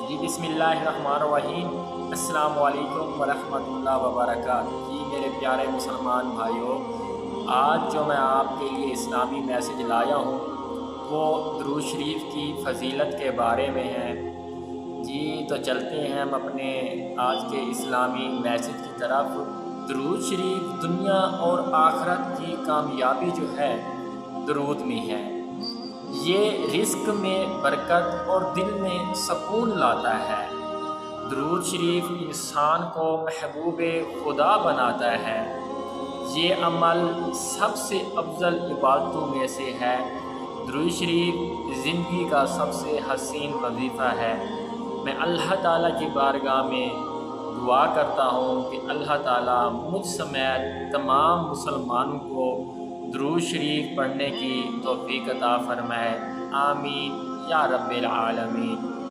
जी बिस्मिल्लाहिर्रहमानिर्रहीम। अस्सलाम वालेकुम वरहमतुल्लाहि वबरकातुहू। जी मेरे प्यारे मुसलमान भाइयों, आज जो मैं आपके लिए इस्लामी मैसेज लाया हूँ वो दुरूद शरीफ की फ़जीलत के बारे में है। जी तो चलते हैं हम अपने आज के इस्लामी मैसेज की तरफ। दुरूद शरीफ दुनिया और आखिरत की कामयाबी जो है दुरूद में है। ये रिस्क में बरकत और दिल में सुकून लाता है। दुरूद शरीफ इंसान को महबूब खुदा बनाता है। ये अमल सबसे अफजल इबादतों में से है। दुरूद शरीफ ज़िंदगी का सबसे हसीन वजीफ़ा है। मैं अल्लाह ताला की बारगाह में दुआ करता हूँ कि अल्लाह ताला मुझ समेत तमाम मुसलमानों को दुरूद शरीफ पढ़ने की तौफ़ीक़ अता फ़रमाए। आमीन या रब्बिल आलमीन।